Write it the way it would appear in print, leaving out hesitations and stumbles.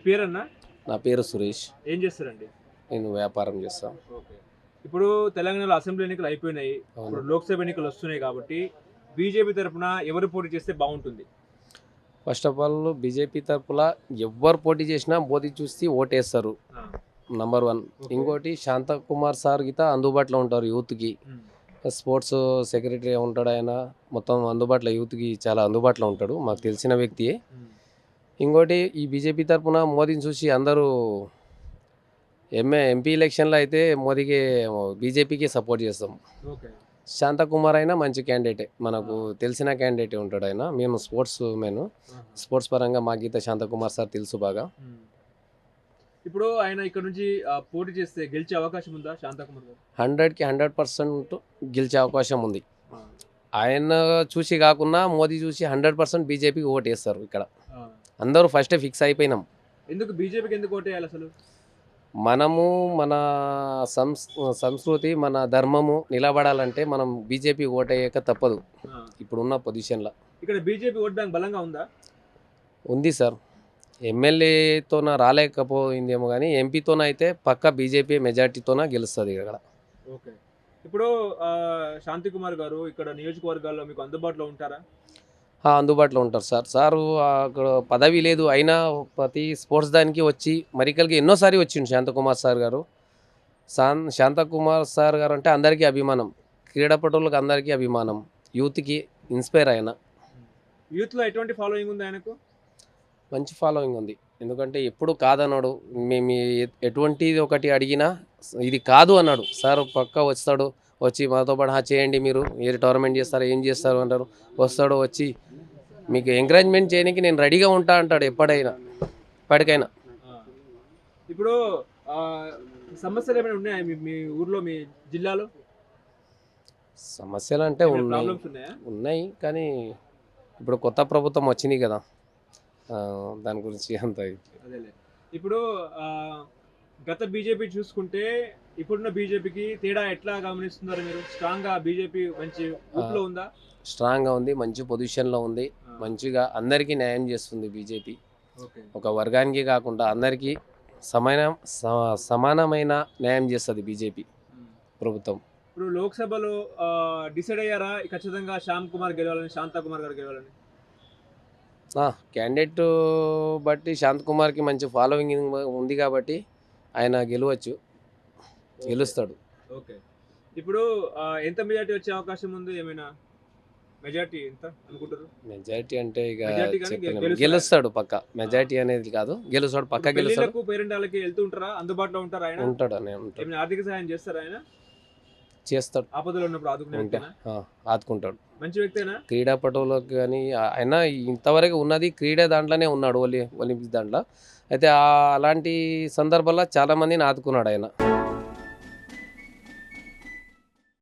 పేరన్నా? నా పేరు సురేష్. ఏం చేస్తారండి? నేను వ్యాపారం చేస్తా. ఓకే. ఇప్పుడు తెలంగాణలో అసెంబ్లీ ఎన్నికలు అయిపోయినాయి. అవును. ఇప్పుడు లోక్సభ ఎన్నికలు వస్తున్నాయి కాబట్టి బీజేపీ తరపున ఎవరు పోటీ చేస్తే బాగుంటుంది? ఫస్ట్ ఆఫ్ ఆల్ బీజేపీ తరపున ఎవ్వరు పోటీ చేసినా మోదీ చూసి ఓటేస్తారు. ఆ, నంబర్ 1. ఓకే. ఇంకోటి శాంతకుమార్ సార్ గిత అందుబాటులో ఉంటారు యూత్కి. ఉమ్, స్పోర్ట్స్ సెక్రటరీ ఉంటాడు ఆయన. మొత్తం అందుబాటులో యూత్కి చాలా అందుబాటులో ఉంటాడు. మాకు తెలిసిన వ్యక్తియే. ఉమ్, ఇంకోటి ఈ బీజేపీ తరపున మోదీని చూసి అందరూ ఎంపీ ఎలక్షన్లో అయితే మోదీకి బీజేపీకి సపోర్ట్ చేస్తాం. ఓకే. శాంతకుమార్ అయినా మంచి క్యాండిడేటే, మనకు తెలిసిన క్యాండిడేటే ఉంటాడు ఆయన. మేము స్పోర్ట్స్ మెన్, ఆహా. స్పోర్ట్స్ పరంగా మా గీత శాంతకుమార్ సార్ తెలుసు బాగా. ఉమ్. ఇప్పుడు ఆయన ఇక్కడ నుంచి పోటీ చేస్తే గెలిచే అవకాశం ఉందా శాంతకుమార్ గారు? 100కి 100% గెలిచే అవకాశం ఉంది. ఆ, ఆయన చూసి కాకుండా మోదీ చూసి 100% బీజేపీకి ఓటేస్తారు. ఇక్కడ ఆ. అందరూ ఫస్టే ఫిక్స్ అయిపోయినాం. ఎందుకు బీజేపీకి ఎందుకు ఓటేయాలి అసలు? మనము మన సంస్కృతి మన ధర్మము నిలబడాలంటే మనం బీజేపీ ఓటేయక తప్పదు. ఆ, ఇప్పుడున్న పొజిషన్లో ఇక్కడ బీజేపీ ఓట్ బ్యాంక్ బలంగా ఉందా? ఉంది సార్. ఎమ్మెల్యేతోన రాలేకపోయిందేమో కానీ ఎంపీతోనైతే పక్క బీజేపీ మెజార్టీతోన గెలుస్తుంది ఇక్కడ. ఓకే. ఇప్పుడు శాంతికుమార్ గారు ఇక్కడ నియోజకవర్గాల్లో మీకు అందుబాటులో ఉంటారా? అందుబాటులో ఉంటారు సార్. సారు అక్కడ పదవి లేదు అయినా ప్రతి స్పోర్ట్స్ దానికి వచ్చి మరికల్కి ఎన్నోసారి వచ్చిండు శాంతకుమార్ సార్ గారు. శాంతకుమార్ సార్ గారు అంటే అందరికీ అభిమానం, క్రీడాపటులకు అందరికీ అభిమానం, యూత్కి ఇన్స్పైర్ అయిన యూత్లో ఎటువంటి ఫాలోయింగ్ ఉంది ఆయనకు? మంచి ఫాలోయింగ్ ఉంది. ఎందుకంటే ఎప్పుడు కాదన్నాడు. మేము ఎటువంటిది ఒకటి అడిగినా ఇది కాదు అన్నాడు. సార్ పక్కా వస్తాడు, వచ్చి మాతో పాటు చేయండి, మీరు ఏ టోర్నమెంట్ చేస్తారు, ఏం చేస్తారు అంటారు. వస్తాడు, వచ్చి మీకు ఎంకరేజ్మెంట్ చేయడానికి నేను రెడీగా ఉంటా అంటాడు ఎప్పటికైనా. ఆ. ఇప్పుడు సమస్యలు ఏమైనా ఉన్నాయా మీ ఊర్లో, మీ జిల్లాలో? సమస్యలు అంటే ఉన్నాయి ప్రాబ్లమ్స్ ఉన్నాయా? ఉన్నాయి కానీ ఇప్పుడు కొత్త ప్రభుత్వం వచ్చింది కదా, దాని గురించి అంత అదేలే. ఇప్పుడు గత బీజేపీ చూసుకుంటే ఇప్పుడున్న బీజేపీకి తేడా ఎట్లా గమనిస్తున్నారు మీరు? స్ట్రాంగ్గా బీజేపీ మంచి ఊపులో ఉందా? స్ట్రాంగ్గా ఉంది, మంచి పొజిషన్లో ఉంది, మంచిగా అందరికీ న్యాయం చేస్తుంది బీజేపీ. ఓకే. ఒక వర్గానికి కాకుండా అందరికీ సమానమైన న్యాయం చేస్తుంది బీజేపీ ప్రభుత్వం. ఇప్పుడు లోక్సభలో డిసైడ్ అయ్యారా ఖచ్చితంగా శ్యామ్ కుమార్ గెలవాలని, శాంతకుమార్ గారు గెలవాలని? క్యాండిడేట్ బట్టి శాంతకుమార్కి మంచి ఫాలోయింగ్ ఉంది కాబట్టి ఆయన గెలుస్తాడు. ఓకే. ఇప్పుడు ఎంత మెజార్టీ వచ్చే అవకాశం ఉంది? ఏమైనా మెజార్టీ ఎంత అనుకుంటారు? మెజారిటీ అంటే ఇక మెజారిటీ కానీ చెప్పలేము. గెలుస్తాడు పక్క. మెజారిటీ అనేది కాదు, గెలుస్తాడు పక్క, గెలుస్తాడు. పెళ్లిళ్ళకు పేరెంటాలకి వెళ్తూ ఉంటారా? అందుబాటులో ఉంటారా ఆయన? ఉంటాడు అని ఉంటాడు, ఏమైనా ఆర్థిక సహాయం చేస్తారా ఆయన? చేస్తాడు. ఆపదలో ఉన్నప్పుడు ఆదుకునే వ్యక్తేనా? ఆదుకుంటాడు. మంచి వ్యక్తేనా? క్రీడాపటులకు కానీ ఆయన ఇంతవరకు ఉన్నది క్రీడా దాంట్లోనే ఉన్నాడు, ఒలింపిక్స్ దాంట్లో. అయితే అలాంటి సందర్భాల్లో చాలామందిని ఆదుకున్నాడు ఆయన.